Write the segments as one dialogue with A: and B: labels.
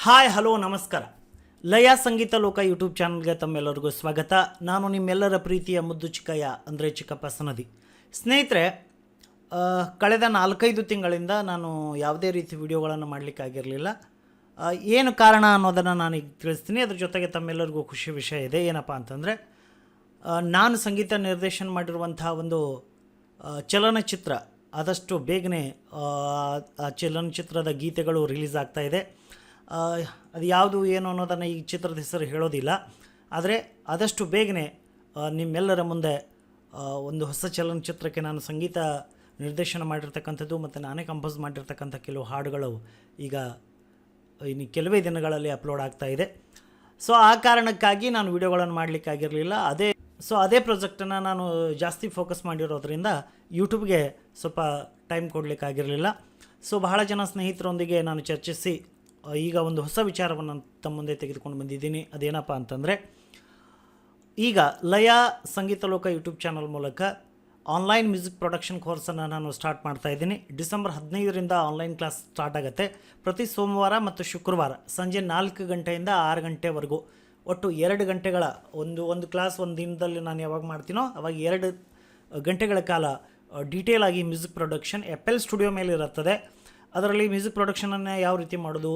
A: Hi hello ನಮಸ್ಕಾರ. ಲಯ ಸಂಗೀತ ಲೋಕ ಯೂಟ್ಯೂಬ್ ಚಾನಲ್ಗೆ ತಮ್ಮೆಲ್ಲರಿಗೂ ಸ್ವಾಗತ. ನಾನು ನಿಮ್ಮೆಲ್ಲರ ಪ್ರೀತಿಯ ಮುದ್ದು ಚಿಕ್ಕಯ್ಯ ಅಂದರೆ ಚಿಕ್ಕಪ್ಪ ಸನದಿ. ಸ್ನೇಹಿತರೆ, ಕಳೆದ 4-5 ತಿಂಗಳಿಂದ ನಾನು ಯಾವುದೇ ರೀತಿ ವಿಡಿಯೋಗಳನ್ನು ಮಾಡಲಿಕ್ಕಾಗಿರಲಿಲ್ಲ. ಏನು ಕಾರಣ ಅನ್ನೋದನ್ನು ನಾನೀಗ ತಿಳಿಸ್ತೀನಿ. ಅದ್ರ ಜೊತೆಗೆ ತಮ್ಮೆಲ್ಲರಿಗೂ ಖುಷಿ ವಿಷಯ ಇದೆ. ಏನಪ್ಪ ಅಂತಂದರೆ, ನಾನು ಸಂಗೀತ ನಿರ್ದೇಶನ ಮಾಡಿರುವಂತಹ ಒಂದು ಚಲನಚಿತ್ರ ಆದಷ್ಟು ಬೇಗನೆ ಆ ಚಲನಚಿತ್ರದ ಗೀತೆಗಳು ರಿಲೀಸ್ ಆಗ್ತಾಯಿದೆ. ಅದು ಯಾವುದು ಏನು ಅನ್ನೋದನ್ನು ಈ ಚಿತ್ರದ ಹೆಸರು ಹೇಳೋದಿಲ್ಲ. ಆದರೆ ಆದಷ್ಟು ಬೇಗನೆ ನಿಮ್ಮೆಲ್ಲರ ಮುಂದೆ ಒಂದು ಹೊಸ ಚಲನಚಿತ್ರಕ್ಕೆ ನಾನು ಸಂಗೀತ ನಿರ್ದೇಶನ ಮಾಡಿರ್ತಕ್ಕಂಥದ್ದು ಮತ್ತು ನಾನೇ ಕಂಪೋಸ್ ಮಾಡಿರ್ತಕ್ಕಂಥ ಕೆಲವು ಹಾಡುಗಳು ಈಗ ಇನ್ನು ಕೆಲವೇ ದಿನಗಳಲ್ಲಿ ಅಪ್ಲೋಡ್ ಆಗ್ತಾಯಿದೆ. ಸೊ ಆ ಕಾರಣಕ್ಕಾಗಿ ನಾನು ವಿಡಿಯೋಗಳನ್ನು ಮಾಡಲಿಕ್ಕಾಗಿರಲಿಲ್ಲ. ಅದೇ ಪ್ರಾಜೆಕ್ಟನ್ನು ನಾನು ಜಾಸ್ತಿ ಫೋಕಸ್ ಮಾಡಿರೋದ್ರಿಂದ ಯೂಟ್ಯೂಬ್ಗೆ ಸ್ವಲ್ಪ ಟೈಮ್ ಕೊಡಲಿಕ್ಕಾಗಿರಲಿಲ್ಲ. ಸೊ ಬಹಳ ಜನ ಸ್ನೇಹಿತರೊಂದಿಗೆ ನಾನು ಚರ್ಚಿಸಿ ಈಗ ಒಂದು ಹೊಸ ವಿಚಾರವನ್ನು ತಮ್ಮ ಮುಂದೆ ತೆಗೆದುಕೊಂಡು ಬಂದಿದ್ದೀನಿ. ಅದೇನಪ್ಪ ಅಂತಂದರೆ, ಈಗ ಲಯ ಸಂಗೀತ ಲೋಕ ಯೂಟ್ಯೂಬ್ ಚಾನಲ್ ಮೂಲಕ ಆನ್ಲೈನ್ ಮ್ಯೂಸಿಕ್ ಪ್ರೊಡಕ್ಷನ್ ಕೋರ್ಸನ್ನು ನಾನು ಸ್ಟಾರ್ಟ್ ಮಾಡ್ತಾಯಿದ್ದೀನಿ. ಡಿಸೆಂಬರ್ 15ರಿಂದ ಆನ್ಲೈನ್ ಕ್ಲಾಸ್ ಸ್ಟಾರ್ಟ್ ಆಗುತ್ತೆ. ಪ್ರತಿ ಸೋಮವಾರ ಮತ್ತು ಶುಕ್ರವಾರ ಸಂಜೆ 4 ಗಂಟೆಯಿಂದ 6 ಗಂಟೆವರೆಗೂ ಒಟ್ಟು 2 ಗಂಟೆಗಳ ಒಂದು ಕ್ಲಾಸ್ ಒಂದು ದಿನದಲ್ಲಿ ನಾನು ಯಾವಾಗ ಮಾಡ್ತೀನೋ ಅವಾಗ 2 ಗಂಟೆಗಳ ಕಾಲ ಡೀಟೇಲ್ ಆಗಿ ಮ್ಯೂಸಿಕ್ ಪ್ರೊಡಕ್ಷನ್ FL ಸ್ಟುಡಿಯೋ ಮೇಲೆ ಇರುತ್ತದೆ. ಅದರಲ್ಲಿ ಮ್ಯೂಸಿಕ್ ಪ್ರೊಡಕ್ಷನನ್ನು ಯಾವ ರೀತಿ ಮಾಡೋದು,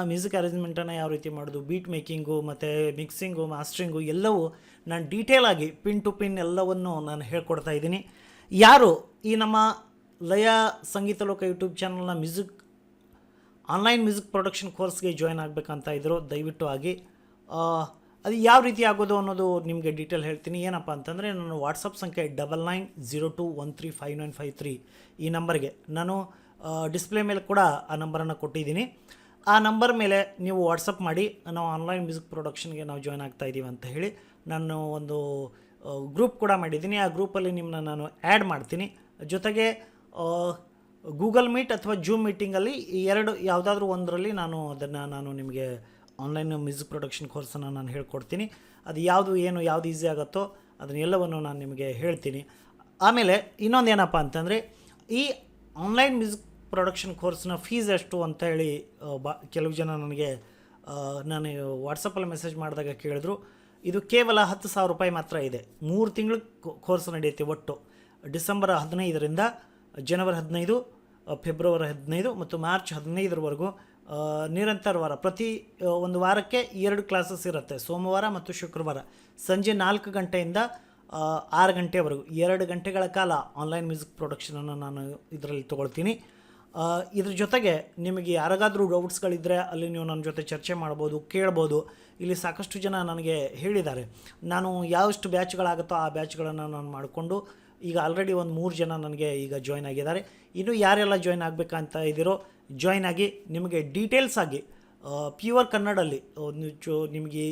A: ಮ್ಯೂಸಿಕ್ ಅರೇಂಜ್ಮೆಂಟನ್ನು ಯಾವ ರೀತಿ ಮಾಡೋದು, ಬೀಟ್ ಮೇಕಿಂಗು ಮತ್ತು ಮಿಕ್ಸಿಂಗು, ಮಾಸ್ಟ್ರಿಂಗು ಎಲ್ಲವೂ ನಾನು ಡೀಟೇಲಾಗಿ ಪಿನ್ ಟು ಪಿನ್ ಎಲ್ಲವನ್ನು ನಾನು ಹೇಳ್ಕೊಡ್ತಾ ಇದ್ದೀನಿ. ಯಾರು ಈ ನಮ್ಮ ಲಯ ಸಂಗೀತ ಲೋಕ ಯೂಟ್ಯೂಬ್ ಚಾನಲ್ನ ಆನ್ಲೈನ್ ಮ್ಯೂಸಿಕ್ ಪ್ರೊಡಕ್ಷನ್ ಕೋರ್ಸ್ಗೆ ಜಾಯ್ನ್ ಆಗಬೇಕಂತ ಇದ್ದರು, ದಯವಿಟ್ಟು ಆಗಿ. ಅದು ಯಾವ ರೀತಿ ಆಗೋದು ಅನ್ನೋದು ನಿಮಗೆ ಡೀಟೇಲ್ ಹೇಳ್ತೀನಿ. ಏನಪ್ಪ ಅಂತಂದರೆ, ನನ್ನ ವಾಟ್ಸಪ್ ಸಂಖ್ಯೆ 9902135953 ಈ ನಂಬರ್ಗೆ ನಾನು ಡಿಸ್ಪ್ಲೇ ಮೇಲೆ ಕೂಡ ಆ ನಂಬರನ್ನು ಕೊಟ್ಟಿದ್ದೀನಿ. ಆ ನಂಬರ್ ಮೇಲೆ ನೀವು ವಾಟ್ಸಪ್ ಮಾಡಿ, ನಾವು ಆನ್ಲೈನ್ ಮ್ಯೂಸಿಕ್ ಪ್ರೊಡಕ್ಷನ್ಗೆ ನಾವು ಜಾಯ್ನ್ ಆಗ್ತಾಯಿದ್ದೀವಿ ಅಂತ ಹೇಳಿ ನಾನು ಒಂದು ಗ್ರೂಪ್ ಕೂಡ ಮಾಡಿದ್ದೀನಿ. ಆ ಗ್ರೂಪಲ್ಲಿ ನಿಮ್ಮನ್ನ ನಾನು ಆ್ಯಡ್ ಮಾಡ್ತೀನಿ. ಜೊತೆಗೆ ಗೂಗಲ್ ಮೀಟ್ ಅಥವಾ ಜೂಮ್ ಮೀಟಿಂಗಲ್ಲಿ ಯಾವುದಾದ್ರೂ ಒಂದರಲ್ಲಿ ನಾನು ನಿಮಗೆ ಆನ್ಲೈನ್ ಮ್ಯೂಸಿಕ್ ಪ್ರೊಡಕ್ಷನ್ ಕೋರ್ಸನ್ನು ನಾನು ಹೇಳ್ಕೊಡ್ತೀನಿ. ಅದು ಯಾವುದು ಈಸಿ ಆಗುತ್ತೋ ಅದನ್ನೆಲ್ಲವನ್ನು ನಾನು ನಿಮಗೆ ಹೇಳ್ತೀನಿ. ಆಮೇಲೆ ಇನ್ನೊಂದು ಏನಪ್ಪ ಅಂತಂದರೆ, ಈ ಆನ್ಲೈನ್ ಮ್ಯೂಸಿಕ್ ಪ್ರೊಡಕ್ಷನ್ ಕೋರ್ಸ್ನ ಫೀಸ್ ಎಷ್ಟು ಅಂತ ಹೇಳಿ ಕೆಲವು ಜನ ನನಗೆ ನಾನು ವಾಟ್ಸಪ್ಪಲ್ಲಿ ಮೆಸೇಜ್ ಮಾಡಿದಾಗ ಕೇಳಿದ್ರು. ಇದು ಕೇವಲ 10,000 ರೂಪಾಯಿ ಮಾತ್ರ ಇದೆ. 3 ತಿಂಗಳು ಕೋರ್ಸ್ ನಡೆಯುತ್ತೆ. ಒಟ್ಟು ಡಿಸೆಂಬರ್ 15ರಿಂದ ಜನವರಿ 15, ಫೆಬ್ರವರಿ 15 ಮತ್ತು ಮಾರ್ಚ್ 15ರವರೆಗೂ ನಿರಂತರ ವಾರ, ಪ್ರತಿ ಒಂದು ವಾರಕ್ಕೆ 2 ಕ್ಲಾಸಸ್ ಇರುತ್ತೆ. ಸೋಮವಾರ ಮತ್ತು ಶುಕ್ರವಾರ ಸಂಜೆ 4 ಗಂಟೆಯಿಂದ 6 ಗಂಟೆವರೆಗೂ 2 ಗಂಟೆಗಳ ಕಾಲ ಆನ್ಲೈನ್ ಮ್ಯೂಸಿಕ್ ಪ್ರೊಡಕ್ಷನನ್ನು ನಾನು ಇದರಲ್ಲಿ ತೊಗೊಳ್ತೀನಿ. ಇದ್ರ ಜೊತೆಗೆ ನಿಮಗೆ ಯಾರಿಗಾದರೂ ಡೌಟ್ಸ್ಗಳಿದ್ದರೆ ಅಲ್ಲಿ ನೀವು ನನ್ನ ಜೊತೆ ಚರ್ಚೆ ಮಾಡ್ಬೋದು, ಕೇಳ್ಬೋದು. ಇಲ್ಲಿ ಸಾಕಷ್ಟು ಜನ ನನಗೆ ಹೇಳಿದ್ದಾರೆ. ನಾನು ಯಾವಷ್ಟು ಬ್ಯಾಚ್ಗಳಾಗುತ್ತೋ ಆ ಬ್ಯಾಚ್ಗಳನ್ನು ನಾನು ಮಾಡಿಕೊಂಡು ಈಗ ಆಲ್ರೆಡಿ ಒಂದು 3 ಜನ ನನಗೆ ಈಗ ಜಾಯ್ನ್ ಆಗಿದ್ದಾರೆ. ಇನ್ನೂ ಯಾರೆಲ್ಲ ಜಾಯ್ನ್ ಆಗಬೇಕಂತ ಇದ್ದೀರೋ ಜಾಯ್ನ್ ಆಗಿ. ನಿಮಗೆ ಡೀಟೇಲ್ಸ್ ಆಗಿ ಪ್ಯೂರ್ ಕನ್ನಡಲ್ಲಿ ನಿಮಗೆ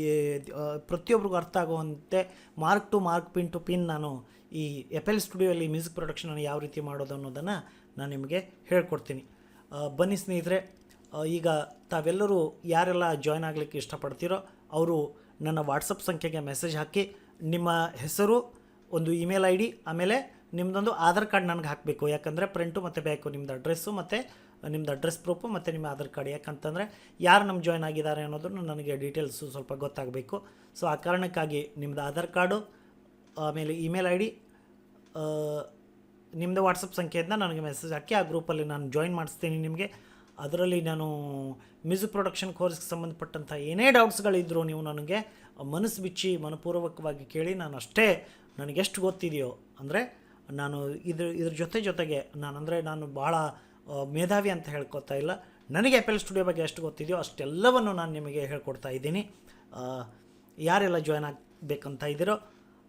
A: ಪ್ರತಿಯೊಬ್ಬರಿಗೂ ಅರ್ಥ ಆಗುವಂತೆ mark to mark, pin to pin ನಾನು ಈ FL ಸ್ಟುಡಿಯೋಲ್ಲಿ ಮ್ಯೂಸಿಕ್ ಪ್ರೊಡಕ್ಷನನ್ನು ಯಾವ ರೀತಿ ಮಾಡೋದು ಅನ್ನೋದನ್ನು ನಾನು ನಿಮಗೆ ಹೇಳ್ಕೊಡ್ತೀನಿ. ಬನ್ನಿ ಸ್ನೇಹಿತರೆ, ಈಗ ತಾವೆಲ್ಲರೂ ಯಾರೆಲ್ಲ ಜಾಯ್ನ್ ಆಗಲಿಕ್ಕೆ ಇಷ್ಟಪಡ್ತೀರೋ ಅವರು ನನ್ನ ವಾಟ್ಸಪ್ ಸಂಖ್ಯೆಗೆ ಮೆಸೇಜ್ ಹಾಕಿ ನಿಮ್ಮ ಹೆಸರು, ಒಂದು ಇಮೇಲ್ ID, ಆಮೇಲೆ ನಿಮ್ಮದೊಂದು ಆಧಾರ್ ಕಾರ್ಡ್ ನನಗೆ ಹಾಕಬೇಕು. ಯಾಕಂದರೆ ಪ್ರಿಂಟು ಮತ್ತು ಬೇಕು ನಿಮ್ಮದು ಅಡ್ರೆಸ್ಸು ಮತ್ತು ನಿಮ್ಮದು ಅಡ್ರೆಸ್ ಪ್ರೂಫು ಮತ್ತು ನಿಮ್ಮ ಆಧಾರ್ ಕಾರ್ಡ್. ಯಾಕಂತಂದರೆ ಯಾರು ನಮ್ಮ ಜಾಯ್ನ್ ಆಗಿದ್ದಾರೆ ಅನ್ನೋದನ್ನು ನನಗೆ ಡೀಟೇಲ್ಸು ಸ್ವಲ್ಪ ಗೊತ್ತಾಗಬೇಕು. ಸೊ ಆ ಕಾರಣಕ್ಕಾಗಿ ನಿಮ್ಮದು ಆಧಾರ್ ಕಾರ್ಡು, ಆಮೇಲೆ ಇಮೇಲ್ ID, ನಿಮ್ಮದು ವಾಟ್ಸಪ್ ಸಂಖ್ಯೆಯಿಂದ ನನಗೆ ಮೆಸೇಜ್ ಹಾಕಿ ಆ ಗ್ರೂಪಲ್ಲಿ ನಾನು ಜಾಯ್ನ್ ಮಾಡಿಸ್ತೀನಿ ನಿಮಗೆ. ಅದರಲ್ಲಿ ನಾನು ಮ್ಯೂಸಿಕ್ ಪ್ರೊಡಕ್ಷನ್ ಕೋರ್ಸ್ಗೆ ಸಂಬಂಧಪಟ್ಟಂಥ ಏನೇ ಡೌಟ್ಸ್ಗಳಿದ್ದರೂ ನೀವು ನನಗೆ ಮನಸ್ಸು ಬಿಚ್ಚಿ ಮನಪೂರ್ವಕವಾಗಿ ಕೇಳಿ. ನನಗೆಷ್ಟು ಗೊತ್ತಿದೆಯೋ, ಅಂದರೆ ನಾನು ಇದ್ರ ಜೊತೆಗೆ ನಾನು ಭಾಳ ಮೇಧಾವಿ ಅಂತ ಹೇಳ್ಕೊತಾ ಇಲ್ಲ. ನನಗೆ FL ಸ್ಟುಡಿಯೋ ಬಗ್ಗೆ ಎಷ್ಟು ಗೊತ್ತಿದೆಯೋ ಅಷ್ಟೆಲ್ಲವನ್ನು ನಾನು ನಿಮಗೆ ಹೇಳ್ಕೊಡ್ತಾ ಇದ್ದೀನಿ. ಯಾರೆಲ್ಲ ಜಾಯ್ನ್ ಆಗಬೇಕಂತ ಇದ್ದೀರೋ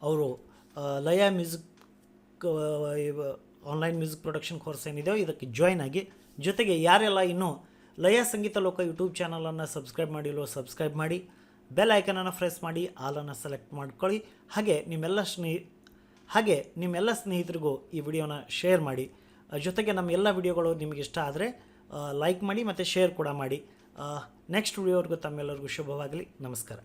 A: ಅವರು ಲಯ music online music production course ಏನಿದೆಯೋ ಇದಕ್ಕೆ ಜಾಯ್ನ್ ಆಗಿ. ಜೊತೆಗೆ ಯಾರೆಲ್ಲ ಇನ್ನೂ ಲಯ ಸಂಗೀತ ಲೋಕ ಯೂಟ್ಯೂಬ್ ಚಾನಲನ್ನು ಸಬ್ಸ್ಕ್ರೈಬ್ ಮಾಡಿಲ್ಲೋ ಸಬ್ಸ್ಕ್ರೈಬ್ ಮಾಡಿ, ಬೆಲ್ ಐಕನನ್ನು ಪ್ರೆಸ್ ಮಾಡಿ ಆಲನ್ನು ಸೆಲೆಕ್ಟ್ ಮಾಡ್ಕೊಳ್ಳಿ. ಹಾಗೆ ನಿಮ್ಮೆಲ್ಲ ಸ್ನೇಹಿತರಿಗೂ ಈ ವಿಡಿಯೋನ ಶೇರ್ ಮಾಡಿ. ಜೊತೆಗೆ ನಮ್ಮ ಎಲ್ಲ ವಿಡಿಯೋಗಳು ನಿಮಗೆ ಇಷ್ಟ ಆದರೆ ಲೈಕ್ ಮಾಡಿ ಮತ್ತು ಶೇರ್ ಕೂಡ ಮಾಡಿ. ನೆಕ್ಸ್ಟ್ ವಿಡಿಯೋವರೆಗೂ ತಮ್ಮೆಲ್ಲರಿಗೂ ಶುಭವಾಗಲಿ. ನಮಸ್ಕಾರ.